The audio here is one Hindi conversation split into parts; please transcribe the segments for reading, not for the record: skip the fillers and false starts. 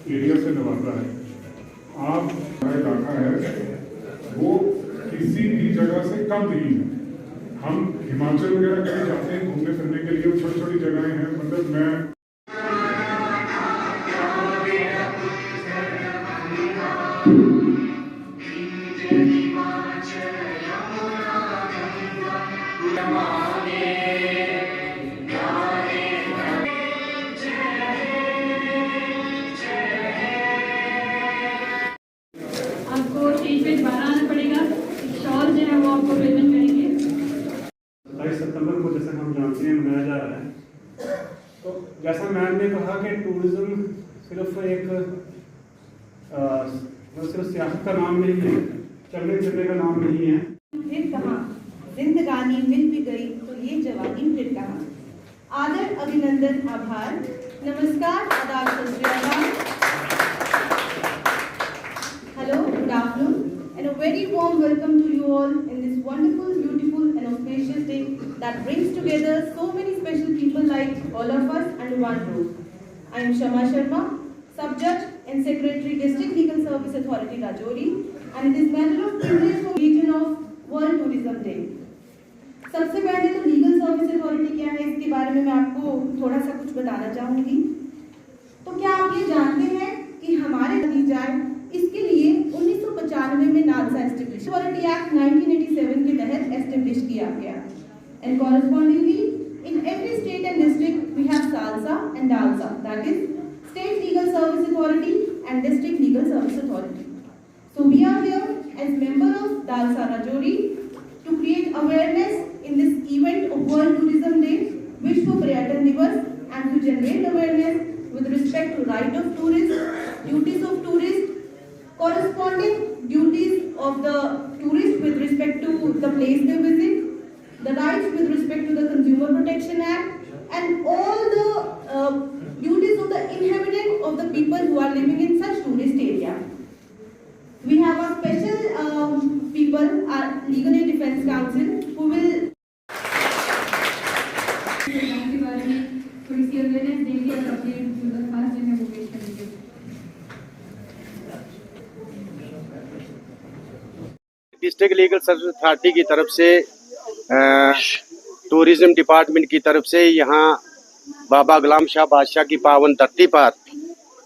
एरिया से नवाजा है। आप हमारा इलाका है वो किसी भी जगह से कम नहीं है। हम हिमाचल वगैरह कहीं जाते हैं घूमने फिरने के लिए, छोटी छोटी जगहें हैं, मतलब मैं आपको स्टेज पे दोबारा आना पड़ेगा। शॉल जो है वो आपको प्रेजेंट करेंगे। 27 सितंबर को जैसे हम जानते हैं मनाया जा रहा है। तो जैसा मैम ने कहा कि टूरिज्म सिर्फ सिर्फ सियासत का नाम नहीं है, चलने फिरने का नाम नहीं है। फिर कहाँ जिंदगानी मिल भी गई तो ये जवानी फिर कहाँ। आदर, अभिनंदन, आभार, नमस्कार, आदाब, सत श्री अकाल। Hello, good afternoon, and a very warm welcome to you all in this wonderful, beautiful, and auspicious day that brings together so many special people like all of us under one roof. I am Shama Sharma, Sub-Judge and Secretary, District Legal Service Authority, Rajouri, and it is matter of privilege for region of World Tourism Day. सबसे पहले तो लीगल सर्विस अथॉरिटी क्या है इसके बारे में मैं आपको थोड़ा सा कुछ बताना चाहूंगी। तो क्या आप ये जानते हैं कि हमारे दी जाए इसके लिए 1995 में नालसा एस्टेब्लिश अथॉरिटी एक्ट 1987 के तहत एस्टेब्लिश किया गया। And correspondingly in every state and district we have SALSA and DALSA, that is state legal service authority and district legal service authority. So we are here as member of Dalsa Rajouri to create awareness in this event of World Tourism Day, Vishwa Paryatan Divas, and to generate awareness with respect to right of tourists, duties of tourists, corresponding duties of the tourist with respect to the place they visit, the rights with respect to the Consumer Protection Act, and all the duties of the inhabitant of the people who are living in such tourist area. We have our special people, our Legal Aid Defense Council, who will के बारे में थोड़ी सी अवेयरनेस देंगे और अपने दरख्वास्त जो है वो पेश करेंगे। डिस्ट्रिक्ट लीगल सर्विस अथॉरिटी की तरफ से टूरिज्म डिपार्टमेंट की तरफ से यहाँ बाबा गुलाम शाह बादशाह की पावन धरती पर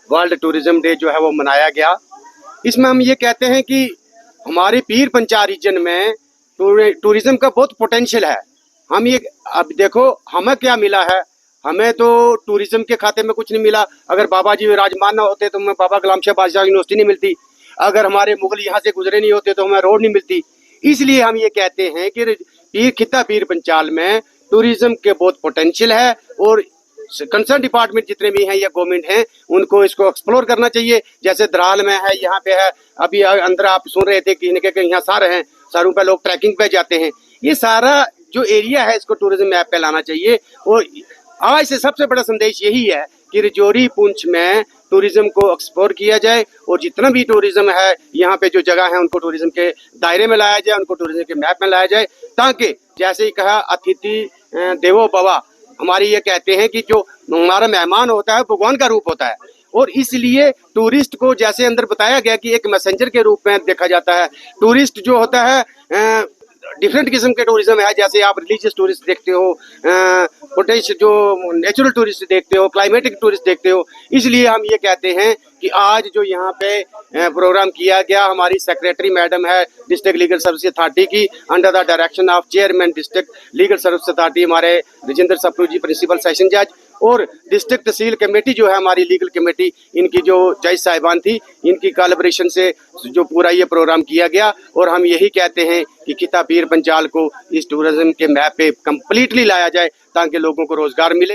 वर्ल्ड टूरिज्म डे जो है वो मनाया गया। इसमें हम ये कहते हैं कि हमारे पीर पंचाल रीजन में टूरिज्म का बहुत पोटेंशियल है। हम ये अब देखो हमें क्या मिला है, हमें तो टूरिज्म के खाते में कुछ नहीं मिला। अगर बाबा जी विराजमान ना होते तो हमें बाबा गुलाम शाह बादशाह यूनिवर्सिटी नहीं मिलती, अगर हमारे मुगल यहाँ से गुजरे नहीं होते तो हमें रोड नहीं मिलती। इसलिए हम ये कहते हैं कि खिता पीर पंचाल में टूरिज्म के बहुत पोटेंशियल है और कंसर्न डिपार्टमेंट जितने भी हैं या गवर्नमेंट हैं उनको इसको एक्सप्लोर करना चाहिए। जैसे दराल में है, यहाँ पे है, अभी अंदर आप सुन रहे थे कि यहाँ सारे हैं, सारों पे लोग ट्रैकिंग पे जाते हैं। ये सारा जो एरिया है इसको टूरिज्म मैप पे लाना चाहिए। और आज से सबसे बड़ा संदेश यही है कि राजौरी पुंछ में टूरिज्म को एक्सप्लोर किया जाए और जितना भी टूरिज्म है यहाँ पे जो जगह है उनको टूरिज्म के दायरे में लाया जाए, उनको टूरिज्म के मैप में लाया जाए, ताकि जैसे ही कहा अतिथि देवो भव, हमारी ये कहते हैं कि जो हमारा मेहमान होता है भगवान का रूप होता है। और इसलिए टूरिस्ट को जैसे अंदर बताया गया कि एक मैसेंजर के रूप में देखा जाता है। टूरिस्ट जो होता है डिफरेंट किस्म के टूरिज्म है, जैसे आप रिलीजियस टूरिस्ट देखते हो, पोटेंशियल जो नेचुरल टूरिस्ट देखते हो, क्लाइमेटिक टूरिस्ट देखते हो। इसलिए हम ये कहते हैं कि आज जो यहाँ पे प्रोग्राम किया गया, हमारी सेक्रेटरी मैडम है डिस्ट्रिक्ट लीगल सर्विस अथॉरिटी की, under the direction of chairman district legal service authority हमारे राजेंद्र सप्रू जी प्रिंसिपल सेशन जज, और डिस्ट्रिक्ट तहसील कमेटी जो है हमारी लीगल कमेटी, इनकी जो जज साहिबान थी, इनकी कोलैबोरेशन से जो पूरा ये प्रोग्राम किया गया। और हम यही कहते हैं कि खिता पीर पंचाल को इस टूरिज्म के मैप पे कम्प्लीटली लाया जाए ताकि लोगों को रोजगार मिले।